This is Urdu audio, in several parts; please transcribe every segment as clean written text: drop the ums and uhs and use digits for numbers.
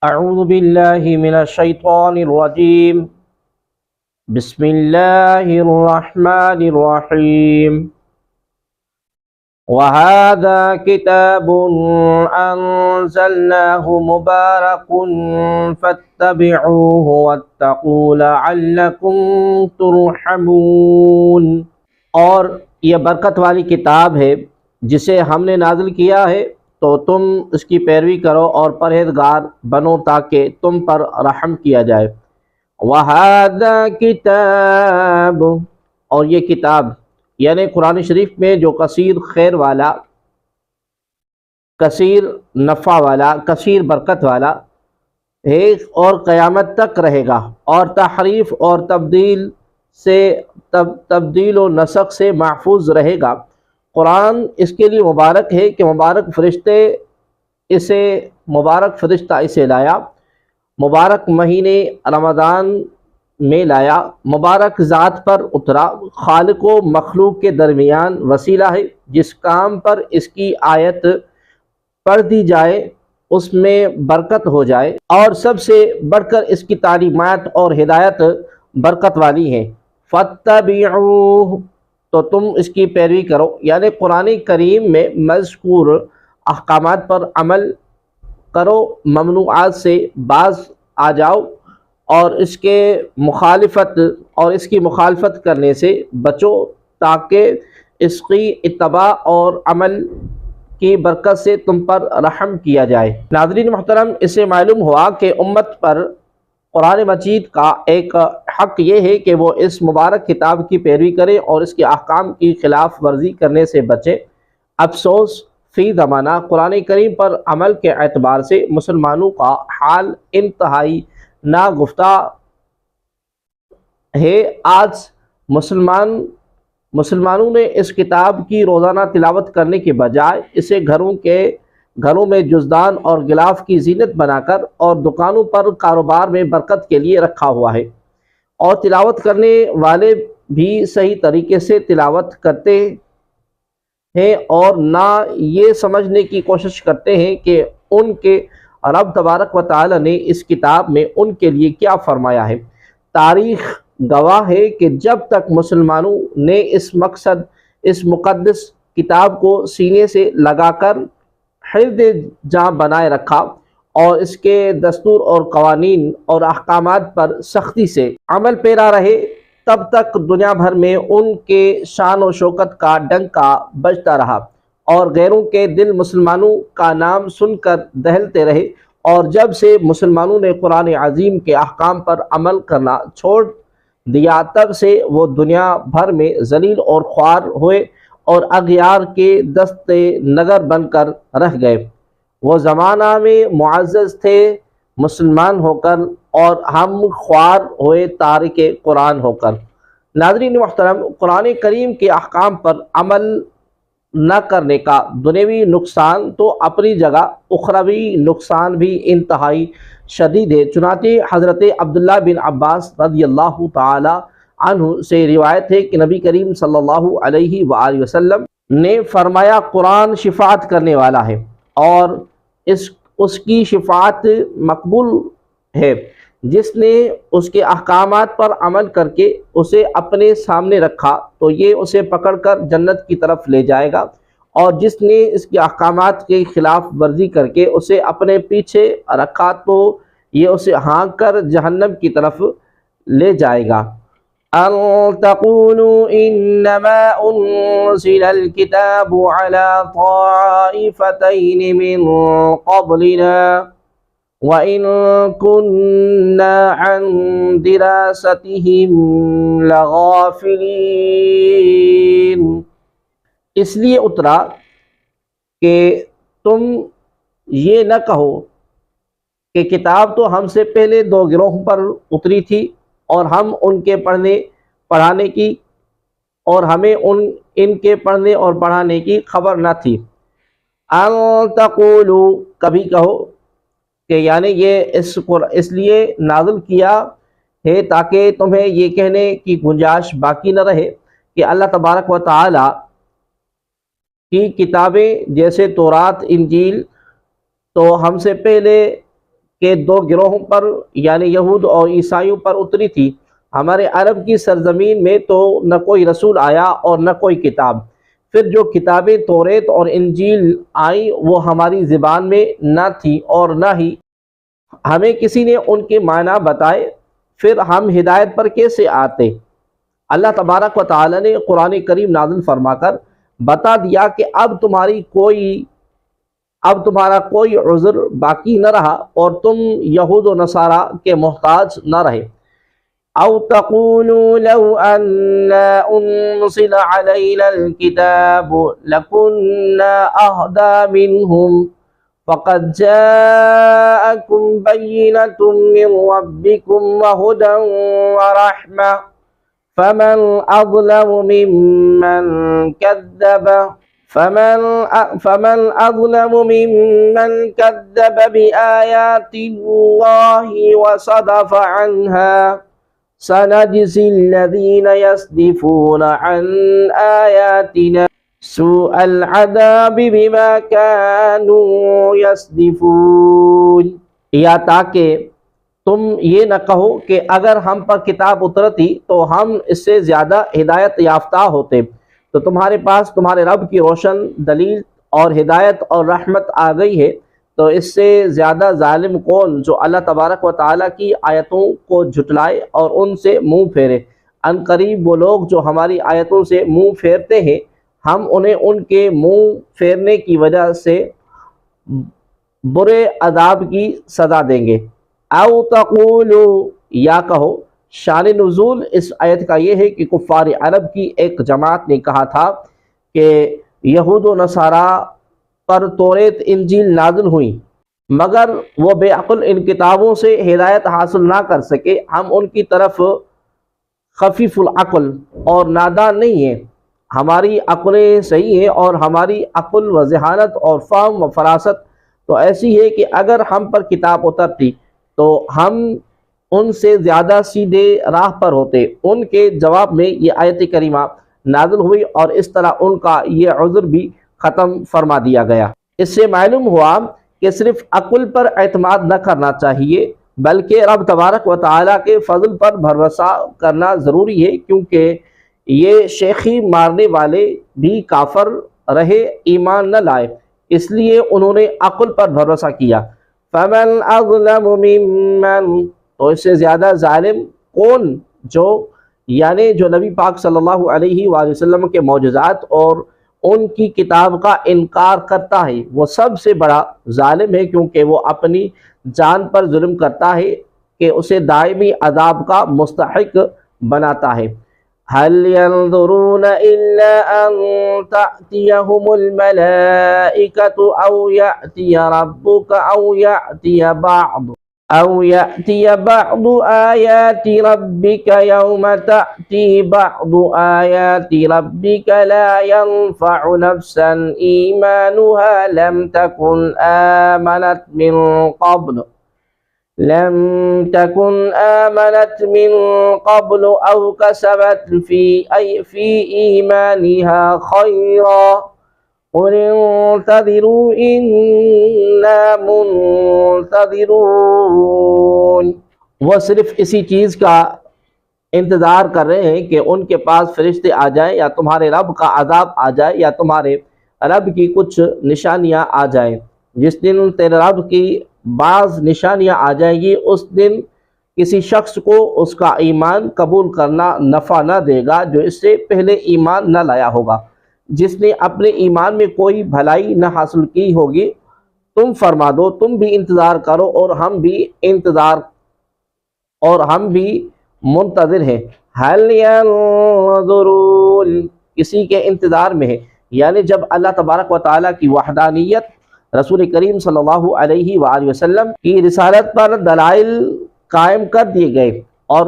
أعوذ بالله من الشيطان الرجيم. بسم الله الرحمن الرحيم. وهذا كتاب أنزلناه مبارك فاتبعوه واتقوا لعلكم ترحمون. اور یہ برکت والی کتاب ہے جسے ہم نے نازل کیا ہے تو تم اس کی پیروی کرو اور پرہیزگار بنو تاکہ تم پر رحم کیا جائے. وَهَذَا کتاب، اور یہ کتاب یعنی قرآن شریف میں جو کثیر خیر والا، کثیر نفع والا، کثیر برکت والا ہے اور قیامت تک رہے گا، اور تحریف اور تبدیل و نسخ سے محفوظ رہے گا. قرآن اس کے لیے مبارک ہے کہ مبارک فرشتہ اسے لایا، مبارک مہینے رمضان میں لایا، مبارک ذات پر اترا، خالق و مخلوق کے درمیان وسیلہ ہے. جس کام پر اس کی آیت پڑھ دی جائے اس میں برکت ہو جائے، اور سب سے بڑھ کر اس کی تعلیمات اور ہدایت برکت والی ہیں. فَاتَّبِعُوهُ، تو تم اس کی پیروی کرو، یعنی قرآن کریم میں مذکور احکامات پر عمل کرو، ممنوعات سے باز آ جاؤ، اور اس کی مخالفت کرنے سے بچو تاکہ اس کی اتباع اور عمل کی برکت سے تم پر رحم کیا جائے. ناظرین محترم، اسے معلوم ہوا کہ امت پر قرآن مجید کا ایک حق یہ ہے کہ وہ اس مبارک کتاب کی پیروی کرے اور اس کے احکام کی خلاف ورزی کرنے سے بچے. افسوس، فی زمانہ قرآن کریم پر عمل کے اعتبار سے مسلمانوں کا حال انتہائی ناگفتہ ہے. آج مسلمانوں نے اس کتاب کی روزانہ تلاوت کرنے کے بجائے اسے گھروں میں جزدان اور غلاف کی زینت بنا کر اور دکانوں پر کاروبار میں برکت کے لیے رکھا ہوا ہے، اور تلاوت کرنے والے بھی صحیح طریقے سے تلاوت کرتے ہیں اور نہ یہ سمجھنے کی کوشش کرتے ہیں کہ ان کے رب تبارک و تعالی نے اس کتاب میں ان کے لیے کیا فرمایا ہے. تاریخ گواہ ہے کہ جب تک مسلمانوں نے اس مقدس کتاب کو سینے سے لگا کر حفظ جاں بنائے رکھا اور اس کے دستور اور قوانین اور احکامات پر سختی سے عمل پیرا رہے، تب تک دنیا بھر میں ان کے شان و شوکت کا ڈنکا بجتا رہا اور غیروں کے دل مسلمانوں کا نام سن کر دہلتے رہے. اور جب سے مسلمانوں نے قرآن عظیم کے احکام پر عمل کرنا چھوڑ دیا، تب سے وہ دنیا بھر میں ذلیل اور خوار ہوئے اور اغیار کے دست نگر بن کر رہ گئے. وہ زمانہ میں معزز تھے مسلمان ہو کر، اور ہم خوار ہوئے تارک قرآن ہو کر. ناظرین محترم، قرآن کریم کے احکام پر عمل نہ کرنے کا دنیوی نقصان تو اپنی جگہ اخروی نقصان بھی انتہائی شدید ہے. چنانچہ حضرت عبداللہ بن عباس رضی اللہ تعالی عنہ سے روایت ہے کہ نبی کریم صلی اللہ علیہ وآلہ وسلم نے فرمایا، قرآن شفاعت کرنے والا ہے اور اس کی شفاعت مقبول ہے. جس نے اس کے احکامات پر عمل کر کے اسے اپنے سامنے رکھا تو یہ اسے پکڑ کر جنت کی طرف لے جائے گا، اور جس نے اس کے احکامات کے خلاف ورزی کر کے اسے اپنے پیچھے رکھا تو یہ اسے ہانک کر جہنم کی طرف لے جائے گا. أَن تَقُولُوا إِنَّمَا أُنزِلَ الْكِتَابُ عَلَى طَائِفَتَيْنِ مِن قَبْلِنَا وَإِن كُنَّا عَن دِرَاسَتِهِمْ لَغَافِلِينَ. اس لیے اترا کہ تم یہ نہ کہو کہ کتاب تو ہم سے پہلے دو گروہوں پر اتری تھی اور ہم ان کے پڑھانے کی اور ہمیں ان کے پڑھنے اور پڑھانے کی خبر نہ تھی. ان تقولوا، کبھی کہو کہ یعنی یہ اس لیے نازل کیا ہے تاکہ تمہیں یہ کہنے کی گنجائش باقی نہ رہے کہ اللہ تبارک و تعالی کی کتابیں جیسے تورات، انجیل تو ہم سے پہلے کے دو گروہوں پر یعنی یہود اور عیسائیوں پر اتری تھی۔ ہمارے عرب کی سرزمین میں تو نہ کوئی رسول آیا اور نہ کوئی کتاب، پھر جو کتابیں توریت اور انجیل آئیں وہ ہماری زبان میں نہ تھی اور نہ ہی ہمیں کسی نے ان کے معنی بتائے، پھر ہم ہدایت پر کیسے آتے؟ اللہ تبارک و تعالی نے قرآن کریم نازل فرما کر بتا دیا کہ اب تمہارا کوئی عذر باقی نہ رہا اور تم یہود و نصارہ کے محتاج نہ رہے۔ او تقولوا لو أنا أنزل علينا الكتاب لكنا أهدى منهم فقد جاءكم بينة من ربكم وهدى ورحمة فمن أظلم ممن كذب بآيات الله وصدف عنها سنجزي الذين يصدفون عن آياتنا سوء العذاب بما كانوا يصدفون، یا تاکہ تم یہ نہ کہو کہ اگر ہم پر کتاب اترتی تو ہم اس سے زیادہ ہدایت یافتہ ہوتے، تو تمہارے پاس تمہارے رب کی روشن دلیل اور ہدایت اور رحمت آ گئی ہے، تو اس سے زیادہ ظالم کون جو اللہ تبارک و تعالیٰ کی آیتوں کو جھٹلائے اور ان سے منہ پھیرے۔ ان قریب وہ لوگ جو ہماری آیتوں سے منہ پھیرتے ہیں ہم انہیں ان کے منہ پھیرنے کی وجہ سے برے عذاب کی سزا دیں گے۔ او تقولو، یا کہو، شان نزول اس آیت کا یہ ہے کہ کفار عرب کی ایک جماعت نے کہا تھا کہ یہود و نصارہ پر توریت انجیل نازل ہوئی مگر وہ بے عقل ان کتابوں سے ہدایت حاصل نہ کر سکے، ہم ان کی طرف خفیف العقل اور نادان نہیں ہیں، ہماری عقلیں صحیح ہیں اور ہماری عقل و ذہانت اور فہم و فراست تو ایسی ہے کہ اگر ہم پر کتاب اترتی تو ہم ان سے زیادہ سیدھے راہ پر ہوتے۔ ان کے جواب میں یہ آیت کریمہ نازل ہوئی اور اس طرح ان کا یہ عذر بھی ختم فرما دیا گیا۔ اس سے معلوم ہوا کہ صرف عقل پر اعتماد نہ کرنا چاہیے بلکہ رب تبارک و تعالیٰ کے فضل پر بھروسہ کرنا ضروری ہے، کیونکہ یہ شیخی مارنے والے بھی کافر رہے، ایمان نہ لائے، اس لیے انہوں نے عقل پر بھروسہ کیا۔ فمن اظلم ممن، تو اس سے زیادہ ظالم کون یعنی جو نبی پاک صلی اللہ علیہ وآلہ وسلم کے معجزات اور ان کی کتاب کا انکار کرتا ہے وہ سب سے بڑا ظالم ہے، کیونکہ وہ اپنی جان پر ظلم کرتا ہے کہ اسے دائمی عذاب کا مستحق بناتا ہے۔ هل ينظرون إلا أن تأتيهم الملائكة أو يأتي ربك أو يأتي بعض آيات ربك يوم تأتي بعض آيات ربك لا ينفع نفسا إيمانها لم تكن آمنت من قبل أو كسبت في إيمانها خيرا قل انتظروا إنا منتظرون۔ وہ صرف اسی چیز کا انتظار کر رہے ہیں کہ ان کے پاس فرشتے آ جائیں یا تمہارے رب کا عذاب آ جائے یا تمہارے رب کی کچھ نشانیاں آ جائیں۔ جس دن تیرے رب کی بعض نشانیاں آ جائیں گی اس دن کسی شخص کو اس کا ایمان قبول کرنا نفع نہ دے گا جو اس سے پہلے ایمان نہ لایا ہوگا۔ جس نے اپنے ایمان میں کوئی بھلائی نہ حاصل کی ہوگی تم فرما دو تم بھی انتظار کرو اور ہم بھی منتظر ہیں۔ هل ينظرون، کسی کے انتظار میں ہے، یعنی جب اللہ تبارک و تعالیٰ کی وحدانیت، رسول کریم صلی اللہ علیہ وآلہ وسلم کی رسالت پر دلائل قائم کر دیے گئے اور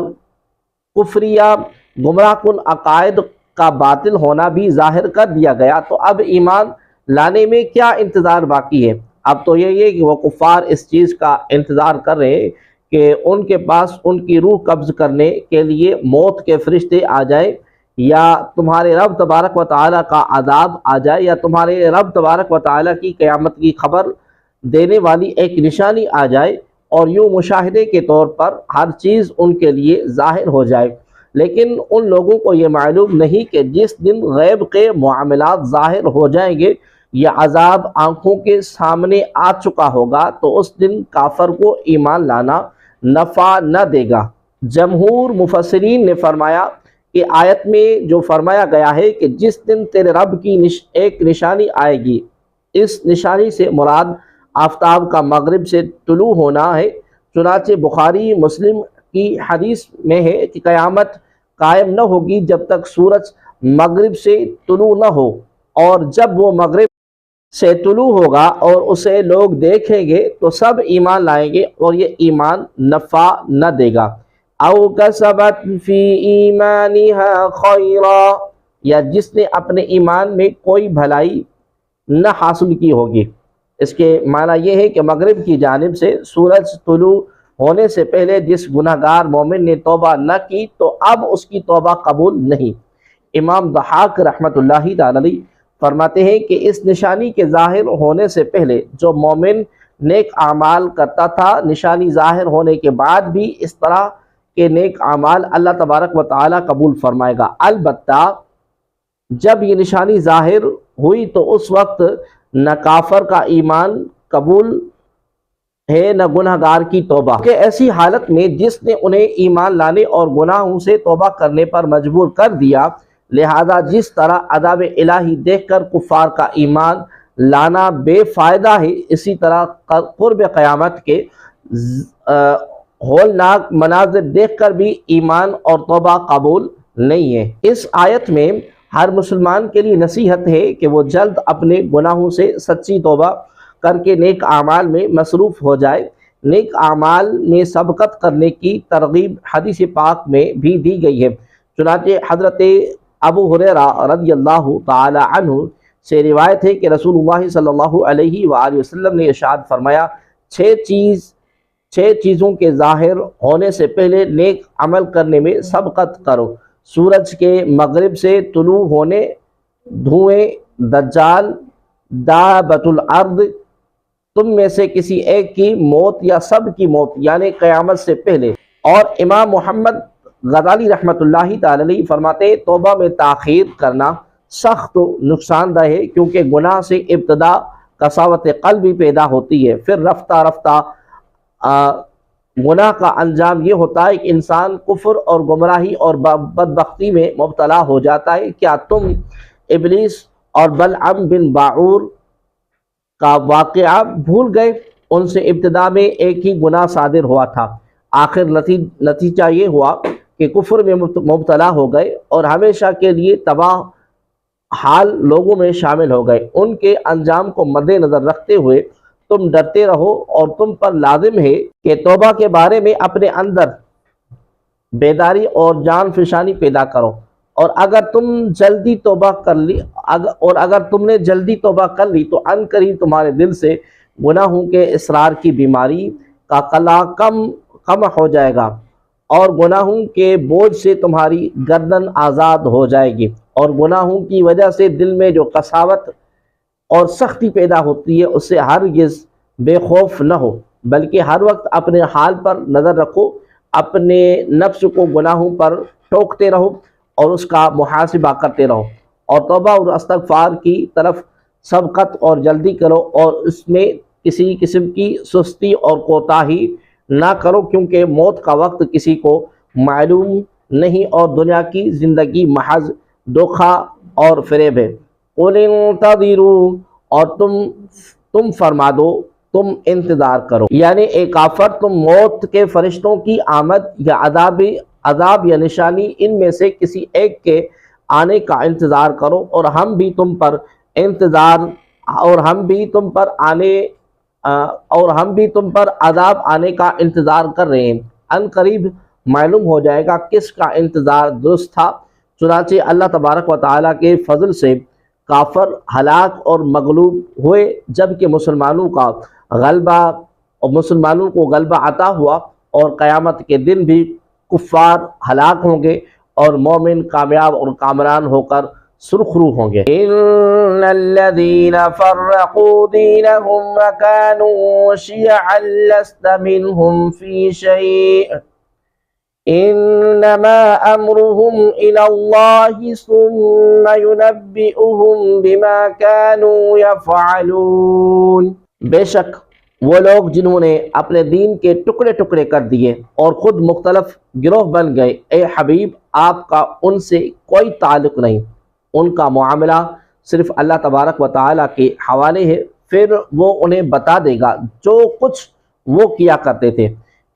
کفریہ گمراہ کن عقائد کا باطل ہونا بھی ظاہر کر دیا گیا، تو اب ایمان لانے میں کیا انتظار باقی ہے؟ اب تو یہ ہے کہ وہ کفار اس چیز کا انتظار کر رہے ہیں کہ ان کے پاس ان کی روح قبض کرنے کے لیے موت کے فرشتے آ جائیں یا تمہارے رب تبارک و تعالیٰ کا عذاب آ جائے یا تمہارے رب تبارک و تعالیٰ کی قیامت کی خبر دینے والی ایک نشانی آ جائے، اور یوں مشاہدے کے طور پر ہر چیز ان کے لیے ظاہر ہو جائے، لیکن ان لوگوں کو یہ معلوم نہیں کہ جس دن غیب کے معاملات ظاہر ہو جائیں گے یا عذاب آنکھوں کے سامنے آ چکا ہوگا تو اس دن کافر کو ایمان لانا نفع نہ دے گا۔ جمہور مفسرین نے فرمایا کہ آیت میں جو فرمایا گیا ہے کہ جس دن تیرے رب کی ایک نشانی آئے گی، اس نشانی سے مراد آفتاب کا مغرب سے طلوع ہونا ہے۔ چنانچہ بخاری مسلم کی حدیث میں ہے کہ قیامت قائم نہ ہوگی جب تک سورج مغرب سے طلوع نہ ہو، اور جب وہ مغرب سے طلوع ہوگا اور اسے لوگ دیکھیں گے تو سب ایمان لائیں گے اور یہ ایمان نفع نہ دے گا۔ او کسبت فی ایمانہا خیرا، یا جس نے اپنے ایمان میں کوئی بھلائی نہ حاصل کی ہوگی۔ اس کے معنی یہ ہے کہ مغرب کی جانب سے سورج طلوع ہونے سے پہلے جس گناہگار مومن نے توبہ نہ کی تو اب اس کی توبہ قبول نہیں۔ امام ضحاک رحمۃ اللہ تعالی فرماتے ہیں کہ اس نشانی کے ظاہر ہونے سے پہلے جو مومن نیک اعمال کرتا تھا، نشانی ظاہر ہونے کے بعد بھی اس طرح کے نیک اعمال اللہ تبارک و تعالی قبول فرمائے گا۔ البتہ جب یہ نشانی ظاہر ہوئی تو اس وقت نہ کافر کا ایمان قبول ہے نہ گناہگار کی توبہ، کہ ایسی حالت میں جس نے انہیں ایمان لانے اور گناہوں سے توبہ کرنے پر مجبور کر دیا، لہذا جس طرح عذاب الہی دیکھ کر کفار کا ایمان لانا بے فائدہ ہے، اسی طرح قرب قیامت کے ہولناک مناظر دیکھ کر بھی ایمان اور توبہ قبول نہیں ہے۔ اس آیت میں ہر مسلمان کے لیے نصیحت ہے کہ وہ جلد اپنے گناہوں سے سچی توبہ کر کے نیک اعمال میں مصروف ہو جائے۔ نیک اعمال میں سبقت کرنے کی ترغیب حدیث پاک میں بھی دی گئی ہے۔ چنانچہ حضرت ابو ہریرہ رضی اللہ تعالی عنہ سے روایت ہے کہ رسول اللہ صلی اللہ علیہ وآلہ وسلم نے ارشاد فرمایا، چھ چیزوں کے ظاہر ہونے سے پہلے نیک عمل کرنے میں سبقت کرو: سورج کے مغرب سے طلوع ہونے، دھوئیں، دجال، دابۃ الارض، تم میں سے کسی ایک کی موت یا سب کی موت یعنی قیامت سے پہلے۔ اور امام محمد غزالی رحمۃ اللہ تعالی علیہ فرماتے توبہ میں تاخیر کرنا سخت نقصان دہ ہے، کیونکہ گناہ سے ابتدا قساوت قلبی پیدا ہوتی ہے، پھر رفتہ رفتہ گناہ کا انجام یہ ہوتا ہے کہ انسان کفر اور گمراہی اور بدبختی میں مبتلا ہو جاتا ہے۔ کیا تم ابلیس اور بلعم بن باعور کا واقعہ بھول گئے؟ ان سے ابتدا میں ایک ہی گناہ صادر ہوا تھا، آخر نتیجہ یہ ہوا کہ کفر میں مبتلا ہو گئے اور ہمیشہ کے لیے تباہ حال لوگوں میں شامل ہو گئے۔ ان کے انجام کو مد نظر رکھتے ہوئے تم ڈرتے رہو، اور تم پر لازم ہے کہ توبہ کے بارے میں اپنے اندر بیداری اور جان فشانی پیدا کرو، اور اگر تم نے جلدی توبہ کر لی تو ان قریب تمہارے دل سے گناہوں کے اصرار کی بیماری کا قلع کم ہو جائے گا، اور گناہوں کے بوجھ سے تمہاری گردن آزاد ہو جائے گی، اور گناہوں کی وجہ سے دل میں جو قساوت اور سختی پیدا ہوتی ہے اس سے ہرگز بے خوف نہ ہو، بلکہ ہر وقت اپنے حال پر نظر رکھو، اپنے نفس کو گناہوں پر ٹوکتے رہو اور اس کا محاسبہ کرتے رہو، اور توبہ اور استغفار کی طرف سبقت اور جلدی کرو، اور اس میں کسی قسم کی سستی اور کوتاہی نہ کرو، کیونکہ موت کا وقت کسی کو معلوم نہیں اور دنیا کی زندگی محض دھوکہ اور فریب ہے۔ قُلِ انتظروا، اور تم فرما دو تم انتظار کرو، یعنی اے کافر تم موت کے فرشتوں کی آمد یا عذاب یا نشانی ان میں سے کسی ایک کے آنے کا انتظار کرو، اور ہم بھی تم پر عذاب آنے کا انتظار کر رہے ہیں۔ ان قریب معلوم ہو جائے گا کس کا انتظار درست تھا۔ چنانچہ اللہ تبارک و تعالیٰ کے فضل سے کافر ہلاک اور مغلوب ہوئے، جبکہ مسلمانوں کو غلبہ عطا ہوا، اور قیامت کے دن بھی کفار ہلاک ہوں گے اور مومن کامیاب اور کامران ہو کر سرخرو ہوں گے۔ ان الذین فرقوا دینہم وکانوا شیعا لست منہم فی شیء انما امرهم الى اللہ ثم ينبئهم بما كانوا يفعلون۔ بے شک وہ لوگ جنہوں نے اپنے دین کے ٹکڑے ٹکڑے کر دیے اور خود مختلف گروہ بن گئے، اے حبیب آپ کا ان سے کوئی تعلق نہیں، ان کا معاملہ صرف اللہ تبارک و تعالیٰ کے حوالے ہے، پھر وہ انہیں بتا دے گا جو کچھ وہ کیا کرتے تھے۔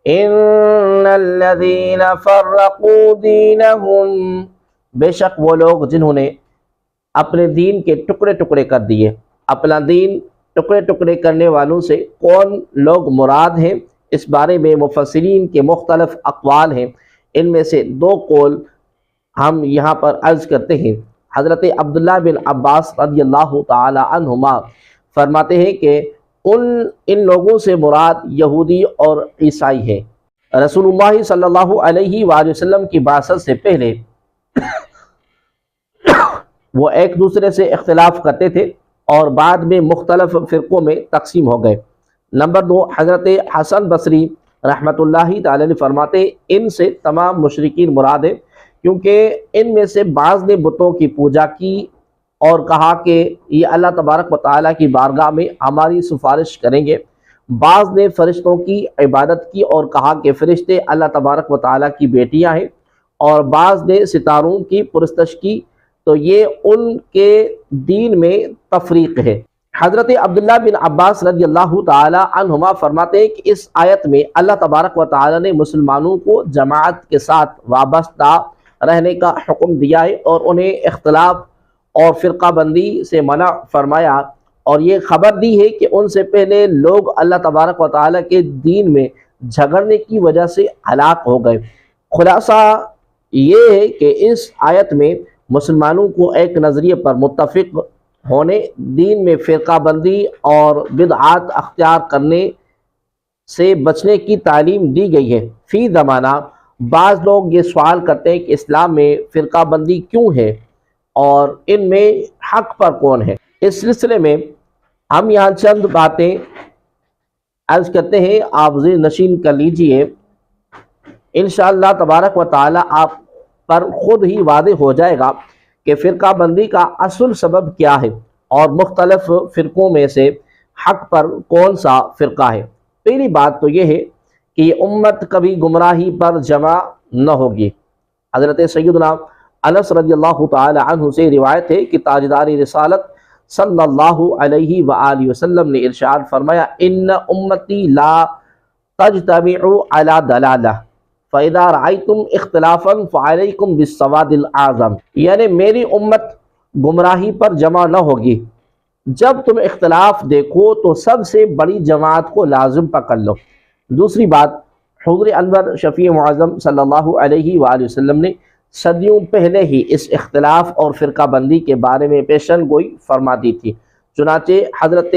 ان الذین فرقوا دینہم، بے شک وہ لوگ جنہوں نے اپنے دین کے ٹکڑے ٹکڑے کر دیے۔ اپنا دین ٹکڑے ٹکڑے کرنے والوں سے کون لوگ مراد ہیں، اس بارے میں مفسرین کے مختلف اقوال ہیں۔ ان میں سے دو قول ہم یہاں پر عرض کرتے ہیں۔ حضرت عبداللہ بن عباس رضی اللہ تعالی عنہما فرماتے ہیں کہ ان لوگوں سے مراد یہودی اور عیسائی ہیں۔ رسول اللہ صلی اللہ علیہ وآلہ وسلم کی بعثت سے پہلے وہ ایک دوسرے سے اختلاف کرتے تھے اور بعد میں مختلف فرقوں میں تقسیم ہو گئے۔ نمبر دو، حضرت حسن بصری رحمۃ اللہ تعالی نے فرماتے ان سے تمام مشرکین مراد ہیں، کیونکہ ان میں سے بعض نے بتوں کی پوجا کی اور کہا کہ یہ اللہ تبارک و تعالیٰ کی بارگاہ میں ہماری سفارش کریں گے، بعض نے فرشتوں کی عبادت کی اور کہا کہ فرشتے اللہ تبارک و تعالیٰ کی بیٹیاں ہیں، اور بعض نے ستاروں کی پرستش کی، تو یہ ان کے دین میں تفریق ہے۔ حضرت عبداللہ بن عباس رضی اللہ تعالی عنہما فرماتے ہیں کہ اس آیت میں اللہ تبارک و تعالی نے مسلمانوں کو جماعت کے ساتھ وابستہ رہنے کا حکم دیا ہے اور انہیں اختلاف اور فرقہ بندی سے منع فرمایا، اور یہ خبر دی ہے کہ ان سے پہلے لوگ اللہ تبارک و تعالی کے دین میں جھگڑنے کی وجہ سے ہلاک ہو گئے۔ خلاصہ یہ ہے کہ اس آیت میں مسلمانوں کو ایک نظریے پر متفق ہونے، دین میں فرقہ بندی اور بدعات اختیار کرنے سے بچنے کی تعلیم دی گئی ہے۔ فی زمانہ بعض لوگ یہ سوال کرتے ہیں کہ اسلام میں فرقہ بندی کیوں ہے اور ان میں حق پر کون ہے۔ اس سلسلے میں ہم یہاں چند باتیں عرض کرتے ہیں، آپ ذہن نشین کر لیجئے، انشاءاللہ تبارک و تعالی آپ پر خود ہی واضح ہو جائے گا کہ فرقہ بندی کا اصل سبب کیا ہے اور مختلف فرقوں میں سے حق پر کون سا فرقہ ہے۔ پہلی بات تو یہ ہے کہ یہ امت کبھی گمراہی پر جمع نہ ہوگی۔ حضرت سیدنا انس رضی اللہ تعالی عنہ سے روایت ہے کہ تاجدار رسالت صلی اللہ علیہ وآلہ وسلم نے ارشاد فرمایا، ان امتی لا تجتمع علی دلالہ فَإِذَا رَأَيْتُمْ اخْتِلَافًا فَعَلَيْكُمْ بِالسَّوَادِ الْأَعْظَمِ، یعنی میری امت گمراہی پر جمع نہ ہوگی، جب تم اختلاف دیکھو تو سب سے بڑی جماعت کو لازم پکڑ لو۔ دوسری بات، حضور انور شفیع معظم صلی اللہ علیہ وآلہ وسلم نے صدیوں پہلے ہی اس اختلاف اور فرقہ بندی کے بارے میں پیشن گوئی فرما دی تھی۔ چنانچہ حضرت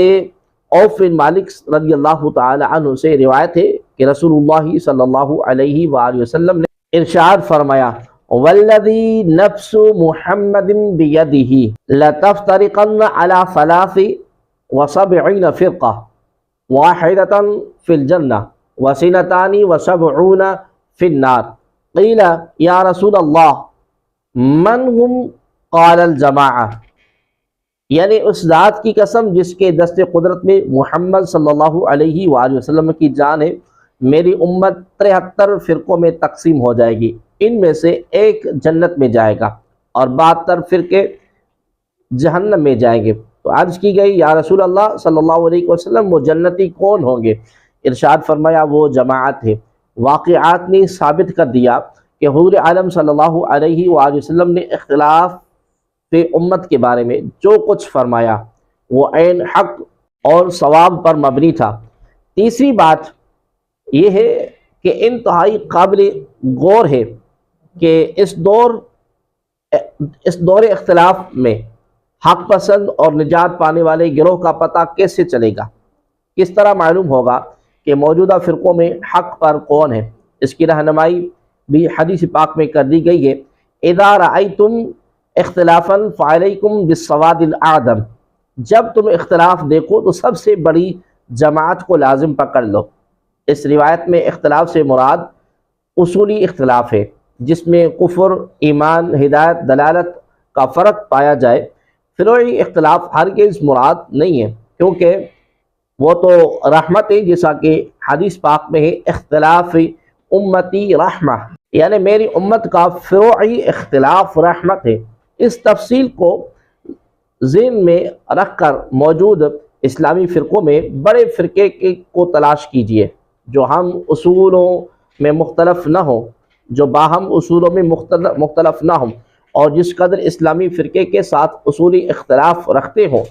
عوف بن مالک رضی اللہ تعالی عنہ سے روایت ہے کہ رسول اللہ صلی اللہ علیہ وآلہ وسلم نے ارشاد فرمایا، والذی نفس محمد بیدہ لتفترقن علی 73 فرقہ واحدۃ فی الجنہ وسنتان وسبعون فی النار، قیل یا رسول اللہ من ہم؟ قال الجماعہ، یعنی اس ذات کی قسم جس کے دست قدرت میں محمد صلی اللہ علیہ وآلہ وسلم کی جان ہے، میری امت 73 فرقوں میں تقسیم ہو جائے گی، ان میں سے ایک جنت میں جائے گا اور 72 فرقے جہنم میں جائیں گے۔ تو عرض کی گئی، یا رسول اللہ صلی اللہ علیہ وسلم وہ جنتی کون ہوں گے؟ ارشاد فرمایا، وہ جماعت ہے۔ واقعات نے ثابت کر دیا کہ حضور عالم صلی اللہ علیہ وآلہ وسلم نے اختلاف امت کے بارے میں جو کچھ فرمایا وہ عین حق اور ثواب پر مبنی تھا۔ تیسری بات یہ ہے کہ انتہائی قابل غور ہے کہ اس دور اختلاف میں حق پسند اور نجات پانے والے گروہ کا پتہ کیسے چلے گا؟ کس طرح معلوم ہوگا کہ موجودہ فرقوں میں حق پر کون ہے؟ اس کی رہنمائی بھی حدیث پاک میں کر دی گئی ہے، اذا رأیتم، اختلافاً فعلیکم بالسواد الاعظم، جب تم اختلاف دیکھو تو سب سے بڑی جماعت کو لازم پکڑ لو۔ اس روایت میں اختلاف سے مراد اصولی اختلاف ہے، جس میں کفر، ایمان، ہدایت، دلالت کا فرق پایا جائے۔ فروعی اختلاف ہرگز مراد نہیں ہے، کیونکہ وہ تو رحمت ہے، جیسا کہ حدیث پاک میں ہے اختلاف امتی رحمہ، یعنی میری امت کا فروعی اختلاف رحمت ہے۔ اس تفصیل کو ذہن میں رکھ کر موجود اسلامی فرقوں میں بڑے فرقے کو تلاش کیجیے جو ہم اصولوں میں مختلف نہ ہوں، جو باہم اصولوں میں مختلف نہ ہوں، اور جس قدر اسلامی فرقے کے ساتھ اصولی اختلاف رکھتے ہوں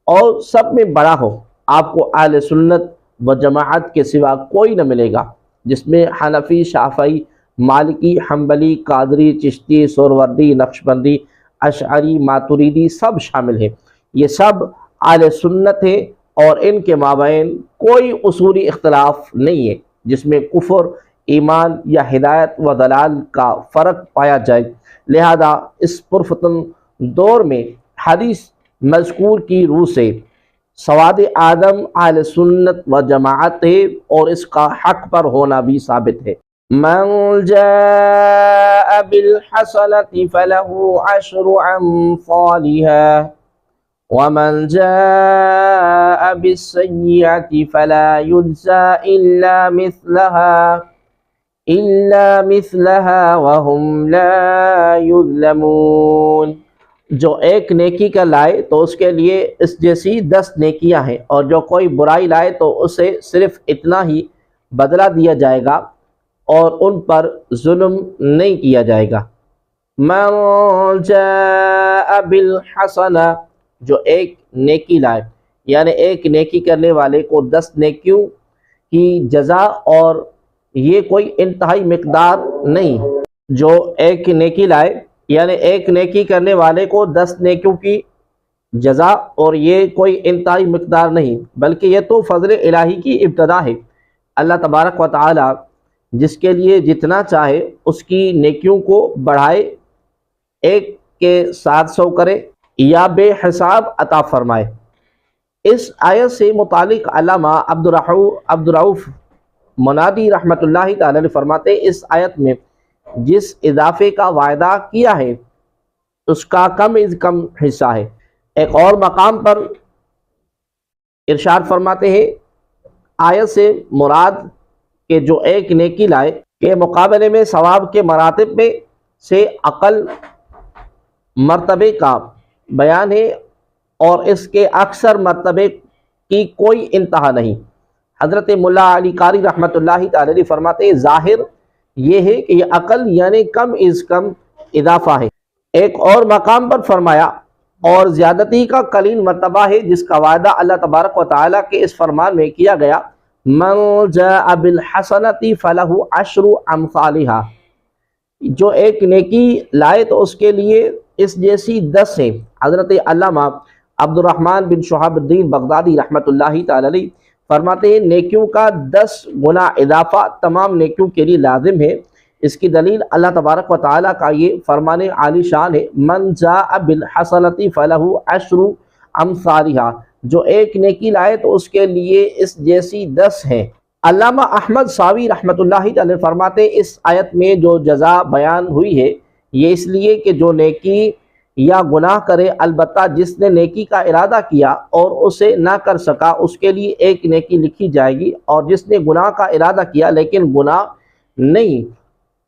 اور سب میں بڑا ہو۔ آپ کو اہل سنت و جماعت کے سوا کوئی نہ ملے گا، جس میں حنفی، شافعی، مالکی، حنبلی، قادری، چشتی، سہروردی، نقشبندی، اشعری، ماتریدی سب شامل ہیں۔ یہ سب اہل سنت ہیں اور ان کے مابین کوئی اصولی اختلاف نہیں ہے جس میں کفر، ایمان یا ہدایت و دلال کا فرق پایا جائے۔ لہذا اس پرفتن دور میں حدیث مذکور کی روح سے سواد آدم اہل سنت و جماعت ہے اور اس کا حق پر ہونا بھی ثابت ہے۔ من جاء بالحسنة فله عشر أمثالها ومن جاء بالسيئة فلا يجزى إلا مثلها وهم لا يظلمون۔ جو ایک نیکی کا لائے تو اس کے لیے اس جیسی 10 نیکیاں ہیں، اور جو کوئی برائی لائے تو اسے صرف اتنا ہی بدلہ دیا جائے گا اور ان پر ظلم نہیں کیا جائے گا۔ من جاء بالحسنہ، جو ایک نیکی لائے، یعنی ایک نیکی کرنے والے کو 10 نیکیوں کی جزا، اور یہ کوئی انتہائی مقدار نہیں۔ جو ایک نیکی لائے یعنی ایک نیکی کرنے والے کو 10 نیکیوں کی جزا، اور یہ کوئی انتہائی مقدار نہیں، بلکہ یہ تو فضل الہی کی ابتدا ہے۔ اللہ تبارک و تعالی جس کے لیے جتنا چاہے اس کی نیکیوں کو بڑھائے، ایک کے 700 کرے یا بے حساب عطا فرمائے۔ اس آیت سے متعلق علامہ عبدالرؤف منادی رحمۃ اللہ تعالی نے فرماتے ہیں، اس آیت میں جس اضافے کا وعدہ کیا ہے اس کا کم از کم حصہ ہے۔ ایک اور مقام پر ارشاد فرماتے ہیں، آیت سے مراد کہ جو ایک نیکی لائے کے مقابلے میں ثواب کے مراتب میں سے اقل مرتبے کا بیان ہے، اور اس کے اکثر مرتبے کی کوئی انتہا نہیں۔ حضرت ملا علی قاری رحمۃ اللہ تعالی علیہ فرماتے ہیں، ظاہر یہ ہے کہ یہ عقل یعنی کم از کم اضافہ ہے۔ ایک اور مقام پر فرمایا، اور زیادتی کا قلیل مرتبہ ہے جس کا وعدہ اللہ تبارک و تعالیٰ کے اس فرمان میں کیا گیا، من جاء بالحسنۃ فلہ عشر امثالھا، جو ایک نیکی لائے تو اس کے لیے اس جیسی 10 ہیں۔ حضرت علامہ عبد الرحمن بن شہاب الدین بغدادی رحمۃ اللہ تعالی علیہ فرماتے ہیں، نیکیوں کا 10 گنا اضافہ تمام نیکیوں کے لیے لازم ہے۔ اس کی دلیل اللہ تبارک و تعالیٰ کا یہ فرمان عالی شان ہے، من جاء بالحسنۃ فلہ عشر امثالھا، جو ایک نیکی لائے تو اس کے لیے اس جیسی 10 ہیں۔ علامہ احمد ساوی رحمۃ اللہ تعالی فرماتے ہیں، اس آیت میں جو جزا بیان ہوئی ہے یہ اس لیے کہ جو نیکی یا گناہ کرے، البتہ جس نے نیکی کا ارادہ کیا اور اسے نہ کر سکا اس کے لیے ایک نیکی لکھی جائے گی، اور جس نے گناہ کا ارادہ کیا لیکن گناہ نہیں،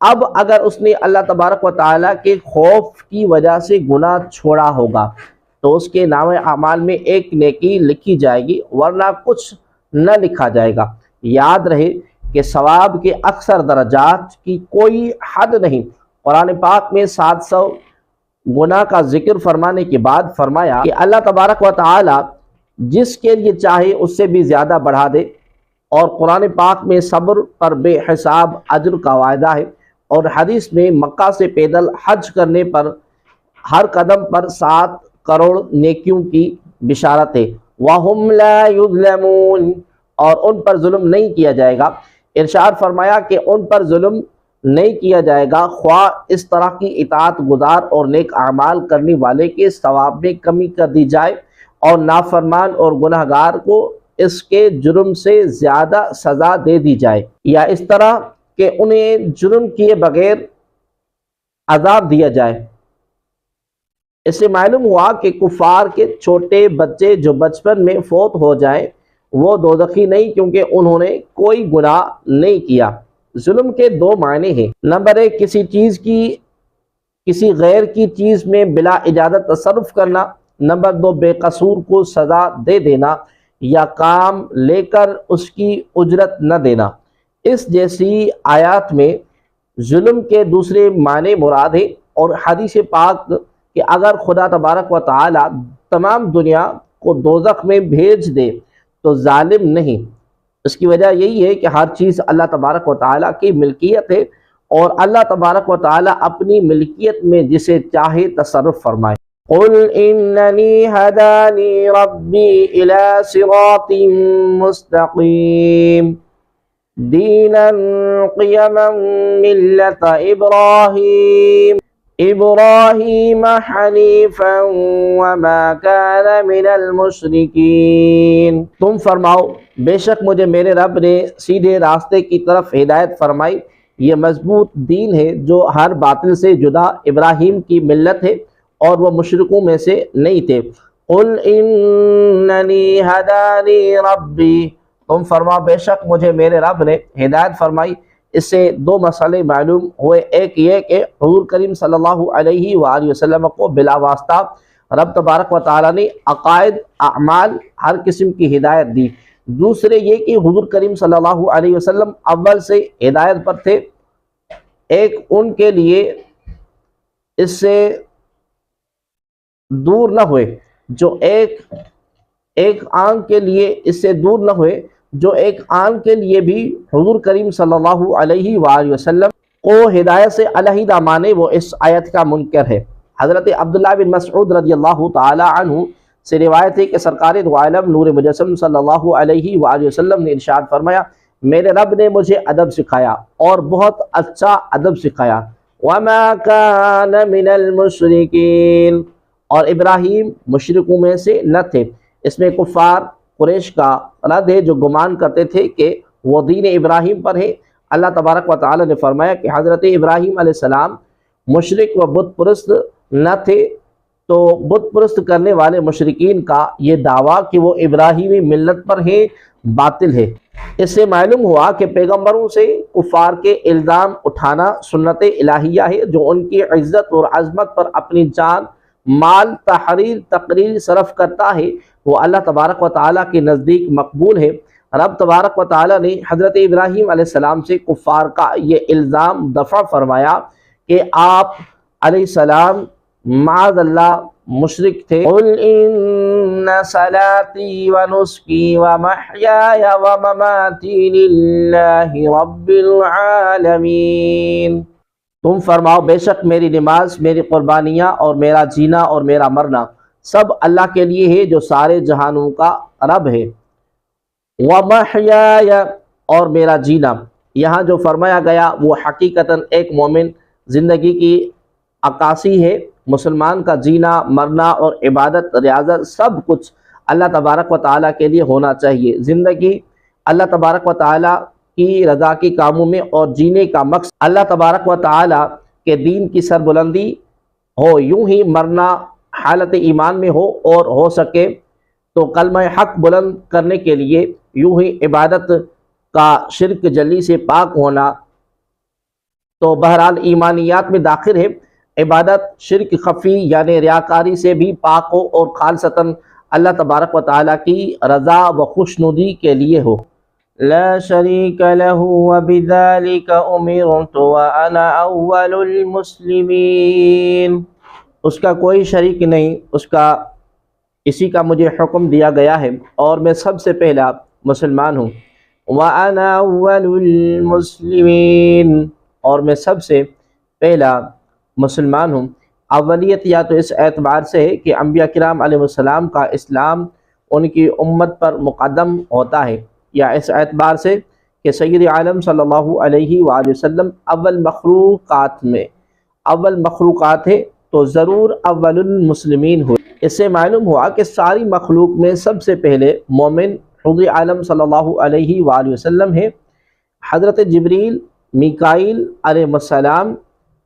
اب اگر اس نے اللہ تبارک و تعالیٰ کے خوف کی وجہ سے گناہ چھوڑا ہوگا تو اس کے نام اعمال میں ایک نیکی لکھی جائے گی، ورنہ کچھ نہ لکھا جائے گا۔ یاد رہے کہ ثواب کے اکثر درجات کی کوئی حد نہیں۔ قرآن پاک میں 700 گناہ کا ذکر فرمانے کے بعد فرمایا کہ اللہ تبارک و تعالی جس کے لیے چاہے اس سے بھی زیادہ بڑھا دے، اور قرآن پاک میں صبر پر بے حساب اجر کا وعدہ ہے، اور حدیث میں مکہ سے پیدل حج کرنے پر ہر قدم پر 7 کروڑ نیکیوں کی بشارت ہے۔ وَهُمْ لَا يُظْلَمُونَ، اور ان پر ظلم نہیں کیا جائے گا۔ ارشاد فرمایا کہ ان پر ظلم نہیں کیا جائے گا، خواہ اس طرح کی اطاعت گزار اور نیک اعمال کرنے والے کے ثواب میں کمی کر دی جائے اور نافرمان اور گناہگار کو اس کے جرم سے زیادہ سزا دے دی جائے، یا اس طرح کہ انہیں جرم کیے بغیر عذاب دیا جائے۔ اس سے معلوم ہوا کہ کفار کے چھوٹے بچے جو بچپن میں فوت ہو جائیں وہ دوزخی نہیں، کیونکہ انہوں نے کوئی گناہ نہیں کیا۔ ظلم کے دو معنی ہیں۔ نمبر ایک، کسی چیز کی کسی غیر کی چیز میں بلا اجازت تصرف کرنا۔ نمبر دو، بے قصور کو سزا دے دینا یا کام لے کر اس کی اجرت نہ دینا۔ اس جیسی آیات میں ظلم کے دوسرے معنی مراد ہے، اور حدیث پاک کہ اگر خدا تبارک و تعالی تمام دنیا کو دوزخ میں بھیج دے تو ظالم نہیں۔ اس کی وجہ یہی ہے کہ ہر چیز اللہ تبارک و تعالیٰ کی ملکیت ہے، اور اللہ تبارک و تعالیٰ اپنی ملکیت میں جسے چاہے تصرف فرمائے۔ قل اننی ہدانی ربی الی صراط مستقیم دینا قیما ملت ابراہیم حنیفا وما کان من المشرکین۔ تم فرماؤ، بے شک مجھے میرے رب نے سیدھے راستے کی طرف ہدایت فرمائی، یہ مضبوط دین ہے جو ہر باطل سے جدا ابراہیم کی ملت ہے اور وہ مشرکوں میں سے نہیں تھے۔ قل اننی ہدانی ربی، تم فرماؤ بے شک مجھے میرے رب نے ہدایت فرمائی۔ اس سے دو مسئلے معلوم ہوئے، ایک یہ کہ حضور کریم صلی اللہ علیہ وآلہ وسلم کو بلا واسطہ رب تبارک و تعالیٰ نے عقائد، اعمال، ہر قسم کی ہدایت دی۔ دوسرے یہ کہ حضور کریم صلی اللہ علیہ وسلم اول سے ہدایت پر تھے۔ ایک ان کے لیے اس سے دور نہ ہوئے جو ایک آن کے لیے اس سے دور نہ ہوئے جو ایک آن کے لیے بھی حضور کریم صلی اللہ علیہ وآلہ وسلم کو ہدایت سے علیحدہ مانے، وہ اس آیت کا منکر ہے۔ حضرت عبداللہ بن مسعود رضی اللہ تعالی عنہ سے روایت ہے کہ سرکار دو عالم نور مجسم صلی اللہ علیہ وآلہ وسلم نے ارشاد فرمایا، میرے رب نے مجھے ادب سکھایا اور بہت اچھا ادب سکھایا۔ وما کان من المشرکین، اور ابراہیم مشرکوں میں سے نہ تھے۔ اس میں کفار قریش کا رد ہے جو گمان کرتے تھے کہ وہ دین ابراہیم پر ہے۔ اللہ تبارک و تعالی نے فرمایا کہ حضرت ابراہیم علیہ السلام مشرک و بت پرست نہ تھے، تو بت پرست کرنے والے مشرکین کا یہ دعویٰ کہ وہ ابراہیمی ملت پر ہیں باطل ہے۔ اس سے معلوم ہوا کہ پیغمبروں سے کفار کے الزام اٹھانا سنت الہیہ ہے، جو ان کی عزت اور عظمت پر اپنی جان، مال، تقریر صرف کرتا ہے، وہ اللہ تبارک و تعالیٰ کے نزدیک مقبول ہے۔ رب تبارک و تعالیٰ نے حضرت ابراہیم علیہ السلام سے کفار کا یہ الزام دفع فرمایا کہ آپ علیہ السلام معاذ اللہ مشرک تھے۔ قل ان صلاتی ونسکی ومحیای ومماتی للہ رب العالمین، تم فرماؤ بے شک میری نماز، میری قربانیاں اور میرا جینا اور میرا مرنا سب اللہ کے لیے ہے جو سارے جہانوں کا رب ہے۔ ومحیای، اور میرا جینا، یہاں جو فرمایا گیا وہ حقیقتاً ایک مومن زندگی کی عکاسی ہے۔ مسلمان کا جینا، مرنا اور عبادت، ریاضت سب کچھ اللہ تبارک و تعالیٰ کے لیے ہونا چاہیے۔ زندگی اللہ تبارک و تعالیٰ کی رضا کے کاموں میں، اور جینے کا مقصد اللہ تبارک و تعالیٰ کے دین کی سربلندی ہو۔ یوں ہی مرنا حالت ایمان میں ہو، اور ہو سکے تو کلمہ حق بلند کرنے کے لیے یوں ہی عبادت کا شرک جلی سے پاک ہونا تو بہرحال ایمانیات میں داخل ہے۔ عبادت شرک خفی یعنی ریاکاری سے بھی پاک ہو، اور خالصتاً اللہ تبارک و تعالیٰ کی رضا و خوشنودی کے لیے ہو۔ لا شریک لہ وبذالک امرت وانا اول المسلمین، اس کا کوئی شریک نہیں، اسی کا مجھے حکم دیا گیا ہے، اور میں سب سے پہلا مسلمان ہوں۔ وانا اول المسلمین، اور میں سب سے پہلا مسلمان ہوں۔ اولیت یا تو اس اعتبار سے ہے کہ انبیاء کرام علیہ السلام کا اسلام ان کی امت پر مقدم ہوتا ہے، یا اس اعتبار سے کہ سید عالم صلی اللہ علیہ وآلہ وسلم اول مخلوقات ہے تو ضرور اول المسلمین ہوئے۔ اس سے معلوم ہوا کہ ساری مخلوق میں سب سے پہلے مومن حضور عالم صلی اللہ علیہ وآلہ وسلم ہے۔ حضرت جبریل، میکائیل علیہ السلام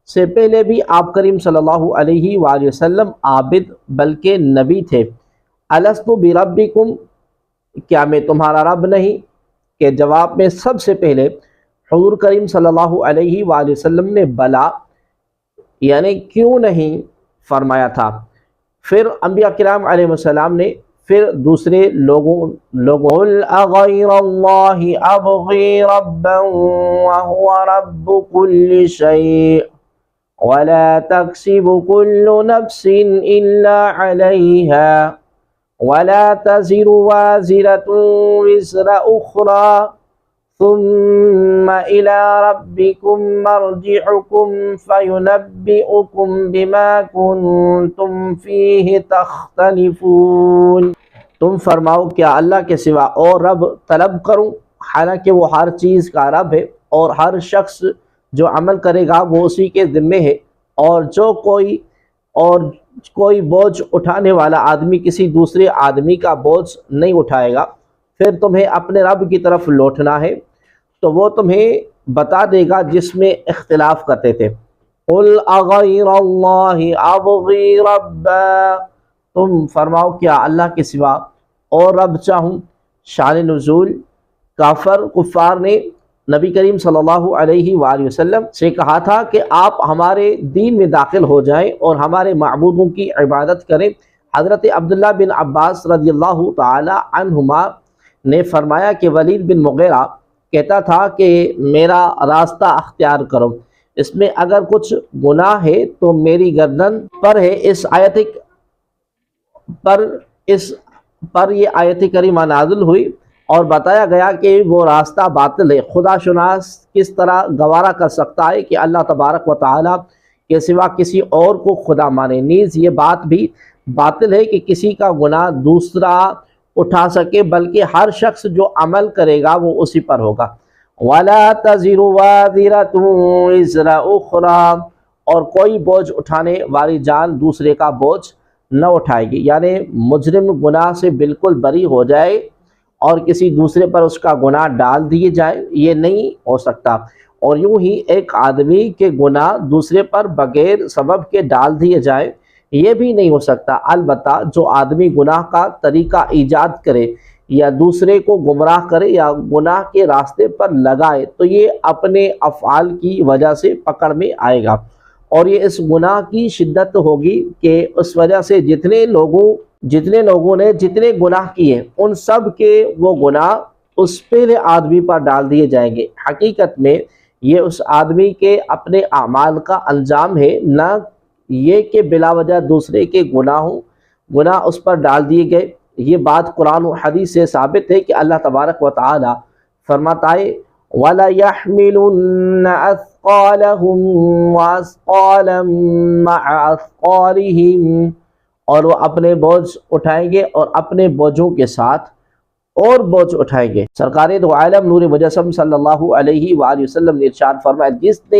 سے پہلے بھی آپ کریم صلی اللہ علیہ وآلہ وسلم عابد بلکہ نبی تھے۔ الست بربکم، کیا میں تمہارا رب نہیں؟ کے جواب میں سب سے پہلے حضور کریم صلی اللہ علیہ وآلہ وسلم نے بلا یعنی کیوں نہیں فرمایا تھا۔ پھر انبیاء کرام علیہ السلام نے پھر دوسرے لوگوں قل اغیر اللہ ابغی ربا وهو رب كل شيء ولا تكسب كل نفس الا عليها ولا تزر وازرة وزر اخرى ثم إلى ربكم مرجعكم فينبئكم بما كنتم فيه تختلفون۔ تم فرماؤ کیا اللہ کے سوا اور رب طلب کروں؟ حالانکہ وہ ہر چیز کا رب ہے اور ہر شخص جو عمل کرے گا وہ اسی کے ذمے ہے، اور کوئی بوجھ اٹھانے والا آدمی کسی دوسرے آدمی کا بوجھ نہیں اٹھائے گا۔ پھر تمہیں اپنے رب کی طرف لوٹنا ہے تو وہ تمہیں بتا دے گا جس میں اختلاف کرتے تھے۔ قل اغیر اللہ ابغی ربا، تم فرماؤ کیا اللہ کے سوا اور رب چاہوں؟ شان نزول، کفار نے نبی کریم صلی اللہ علیہ وآلہ وسلم سے کہا تھا کہ آپ ہمارے دین میں داخل ہو جائیں اور ہمارے معبودوں کی عبادت کریں۔ حضرت عبداللہ بن عباس رضی اللہ تعالی عنہما نے فرمایا کہ ولید بن مغیرہ کہتا تھا کہ میرا راستہ اختیار کرو، اس میں اگر کچھ گناہ ہے تو میری گردن پر ہے۔ اس پر یہ آیت کریمہ نازل ہوئی اور بتایا گیا کہ وہ راستہ باطل ہے۔ خدا شناس کس طرح گوارا کر سکتا ہے کہ اللہ تبارک و تعالی کے سوا کسی اور کو خدا مانے؟ نیز یہ بات بھی باطل ہے کہ کسی کا گناہ دوسرا اٹھا سکے، بلکہ ہر شخص جو عمل کرے گا وہ اسی پر ہوگا۔ وَلَا تَزِرُ وَازِرَةٌ وِزْرَ أُخْرَى، اور کوئی بوجھ اٹھانے والی جان دوسرے کا بوجھ نہ اٹھائے گی، یعنی مجرم گناہ سے بالکل بری ہو جائے اور کسی دوسرے پر اس کا گناہ ڈال دیے جائے، یہ نہیں ہو سکتا۔ اور یوں ہی ایک آدمی کے گناہ دوسرے پر بغیر سبب کے ڈال دیے جائے، یہ بھی نہیں ہو سکتا۔ البتہ جو آدمی گناہ کا طریقہ ایجاد کرے یا دوسرے کو گمراہ کرے یا گناہ کے راستے پر لگائے تو یہ اپنے افعال کی وجہ سے پکڑ میں آئے گا، اور یہ اس گناہ کی شدت ہوگی کہ اس وجہ سے جتنے لوگوں نے جتنے گناہ کیے ان سب کے وہ گناہ اس پہلے آدمی پر ڈال دیے جائیں گے۔ حقیقت میں یہ اس آدمی کے اپنے اعمال کا انجام ہے، نہ یہ کہ بلا وجہ دوسرے کے گناہ اس پر ڈال دیے گئے۔ یہ بات قرآن و حدیث سے ثابت ہے کہ اللہ تبارک و تعالی فرماتا ہے وَلَيَحْمِلُنَّ أَثْقَالَهُمْ وَأَثْقَالًا مَعَ أَثْقَالِهِمْ، اور وہ اپنے بوجھ اٹھائیں گے اور اپنے بوجھوں کے ساتھ اور بوجھ اٹھائیں گے۔ سرکار دو عالم نور مجسم صلی اللہ علیہ وآلہ وسلم نے ارشاد فرمایا، جس نے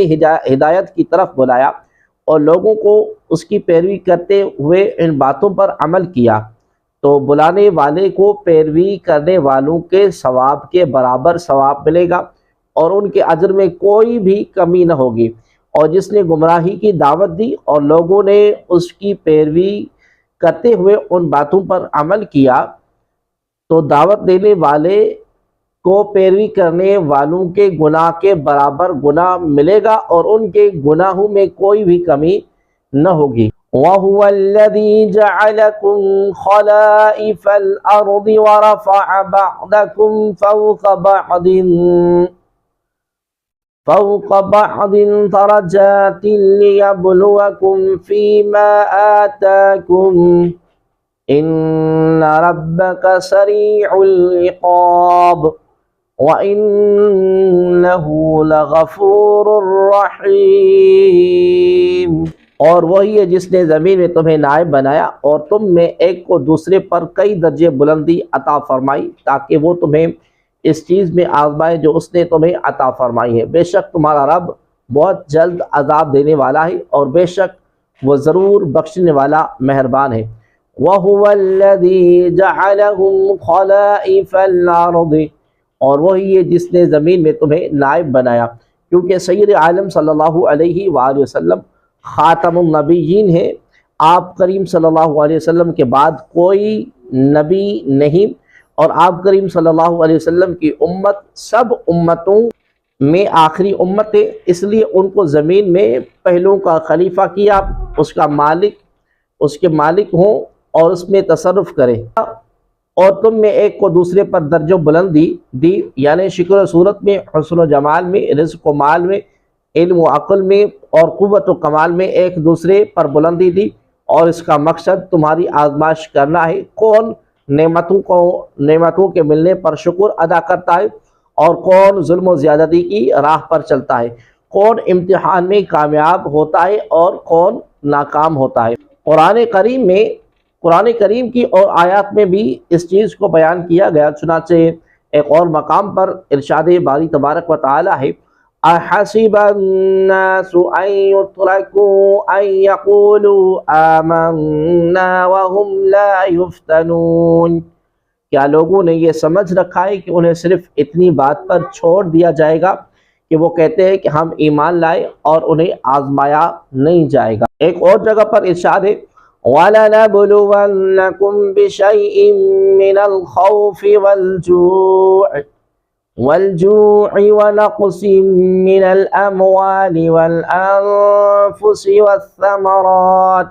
ہدایت کی طرف بلایا اور لوگوں کو اس کی پیروی کرتے ہوئے ان باتوں پر عمل کیا تو بلانے والے کو پیروی کرنے والوں کے ثواب کے برابر ثواب ملے گا اور ان کے اجر میں کوئی بھی کمی نہ ہوگی۔ اور جس نے گمراہی کی دعوت دی اور لوگوں نے اس کی پیروی کرتے ہوئے ان باتوں پر عمل کیا تو دعوت دینے والے کو پیروی کرنے والوں کے گناہ کے برابر گناہ ملے گا اور ان کے گناہوں میں کوئی بھی کمی نہ ہوگی۔ وَهُوَ الَّذِي جَعَلَكُمْ خَلَائِفَ الْأَرْضِ وَرَفَعَ بَعْضَكُمْ فَوْقَ بَعْضٍ دَرَجَاتٍ لِيَبْلُوَكُمْ فِي مَا آتَاكُمْ إِنَّ رَبَّكَ سَرِيعُ الْعِقَابِ وَإِنَّهُ لَغَفُورٌ رَحِيمٌ۔ اور وہی ہے جس نے زمین میں تمہیں نائب بنایا اور تم میں ایک کو دوسرے پر کئی درجے بلندی عطا فرمائی تاکہ وہ تمہیں اس چیز میں آزمائے جو اس نے تمہیں عطا فرمائی ہے، بے شک تمہارا رب بہت جلد عذاب دینے والا ہے اور بے شک وہ ضرور بخشنے والا مہربان ہے۔ وَهُوَ الَّذِي جَعَلَهُمْ خَلَائِفَ الْأَرْضِ، اور وہی ہے جس نے زمین میں تمہیں نائب بنایا، کیونکہ سید عالم صلی اللہ علیہ وآلہ وسلم خاتم النبیین ہے، آپ کریم صلی اللہ علیہ وسلم کے بعد کوئی نبی نہیں، اور آپ کریم صلی اللہ علیہ وسلم کی امت سب امتوں میں آخری امت ہے، اس لیے ان کو زمین میں پہلوں کا خلیفہ کیا، اس کے مالک ہوں اور اس میں تصرف کریں، اور تم میں ایک کو دوسرے پر درجہ بلندی دی، یعنی شکل و صورت میں، حسن و جمال میں، رزق و مال میں، علم و عقل میں اور قوت و کمال میں ایک دوسرے پر بلندی دی، اور اس کا مقصد تمہاری آزمائش کرنا ہے، کون نعمتوں کے ملنے پر شکر ادا کرتا ہے اور کون ظلم و زیادتی کی راہ پر چلتا ہے، کون امتحان میں کامیاب ہوتا ہے اور کون ناکام ہوتا ہے۔ قرآن کریم کی اور آیات میں بھی اس چیز کو بیان کیا گیا، چنانچہ ایک اور مقام پر ارشاد باری تبارک و تعالی ہے، احسب الناس ان يتركوا ان يقولوا آمنا وهم لا يفتنون، کیا لوگوں نے یہ سمجھ رکھا ہے کہ انہیں صرف اتنی بات پر چھوڑ دیا جائے گا کہ وہ کہتے ہیں کہ ہم ایمان لائے اور انہیں آزمایا نہیں جائے گا۔ ایک اور جگہ پر ارشاد ہے، وَلَنَبْلُوَنَّكُمْ بِشَيْءٍ مِّنَ الْخَوْفِ وَالْجُوعِ وَنَقْصٍ مِّنَ الْأَمْوَالِ وَالْأَنفُسِ وَالثَّمَرَاتِ،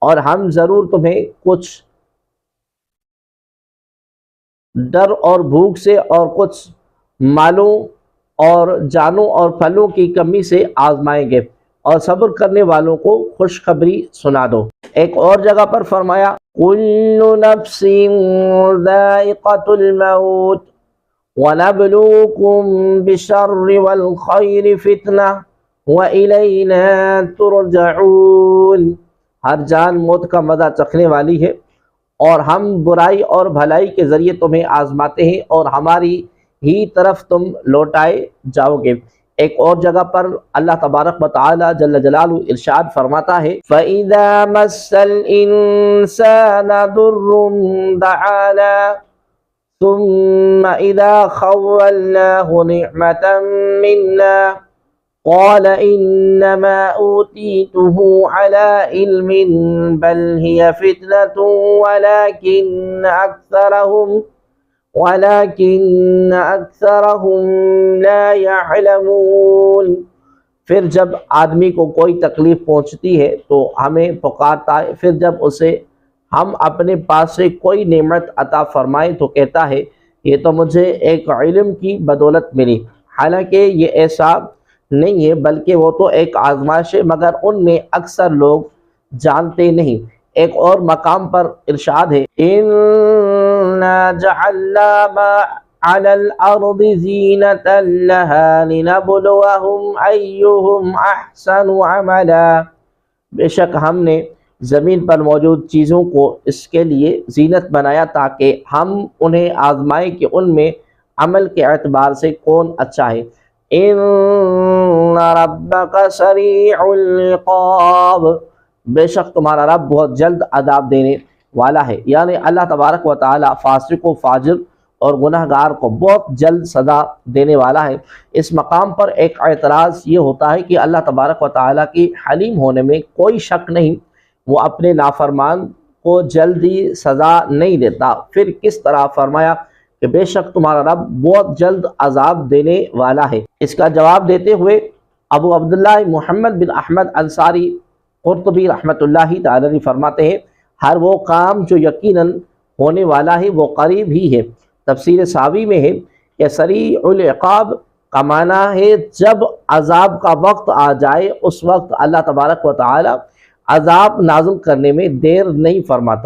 اور ہم ضرور تمہیں کچھ ڈر اور بھوک سے اور کچھ مالوں اور جانوں اور پھلوں کی کمی سے آزمائیں گے، اور صبر کرنے والوں کو خوشخبری سنا دو۔ ایک اور جگہ پر فرمایا، كُلُّ نَفْسٍ ذَائِقَةُ الْمَوْتِ وَنَبْلُوكُمْ بِالشَّرِّ وَالْخَيْرِ فِتْنَةً وَإِلَيْنَا تُرْجَعُونَ، ہر جان موت کا مزہ چکھنے والی ہے، اور ہم برائی اور بھلائی کے ذریعے تمہیں آزماتے ہیں اور ہماری ہی طرف تم لوٹائے جاؤ گے۔ ایک اور جگہ پر اللہ تبارک و تعالی جل جلالہ ارشاد فرماتا ہے، فَإِذَا مَسَّ الْإِنسَانَ ضُرٌّ دَعَانَا ثُمَّ إِذَا خَوَّلْنَاهُ نِعْمَةً مِنَّا قَالَ إِنَّمَا أُوتِيتُهُ عَلَى عِلْمٍ بَلْ هِيَ فِتْنَةٌ وَلَكِنَّ أَكْثَرَهُمْ لَا يَعْلَمُونَ، پھر جب آدمی کو کوئی تکلیف پہنچتی ہے تو ہمیں پکارتا ہے، پھر جب اسے ہم اپنے پاس سے کوئی نعمت عطا فرمائیں تو کہتا ہے یہ تو مجھے ایک علم کی بدولت ملی، حالانکہ یہ ایسا نہیں ہے، بلکہ وہ تو ایک آزمائش ہے، مگر ان میں اکثر لوگ جانتے نہیں۔ ایک اور مقام پر ارشاد ہے، إِنَّا جَعَلْنَا مَا عَلَى الْأَرْضِ زِينَةً لَهَا لِنَبْلُوَهُمْ أَيُّهُمْ أَحْسَنُ عَمَلًا، بے شک ہم نے زمین پر موجود چیزوں کو اس کے لیے زینت بنایا تاکہ ہم انہیں آزمائیں کہ ان میں عمل کے اعتبار سے کون اچھا ہے۔ إِنَّ رَبَّكَ سَرِيعُ الْعِقَابِ، بے شک تمہارا رب بہت جلد عذاب دینے والا ہے، یعنی اللہ تبارک و تعالی فاسق و فاجر اور گناہگار کو بہت جلد سزا دینے والا ہے۔ اس مقام پر ایک اعتراض یہ ہوتا ہے کہ اللہ تبارک و تعالی کی حلیم ہونے میں کوئی شک نہیں، وہ اپنے نافرمان کو جلدی سزا نہیں دیتا، پھر کس طرح فرمایا کہ بے شک تمہارا رب بہت جلد عذاب دینے والا ہے؟ اس کا جواب دیتے ہوئے ابو عبداللہ محمد بن احمد انصاری قرطبی رحمۃ اللہ تعالی علیہ فرماتے ہیں، ہر وہ کام جو یقیناً ہونے والا ہے وہ قریب ہی ہے۔ تفسیر ساوی میں ہے کہ سریع العقاب کا معنی ہے جب عذاب کا وقت آ جائے اس وقت اللہ تبارک و تعالی عذاب نازل کرنے میں دیر نہیں فرماتا۔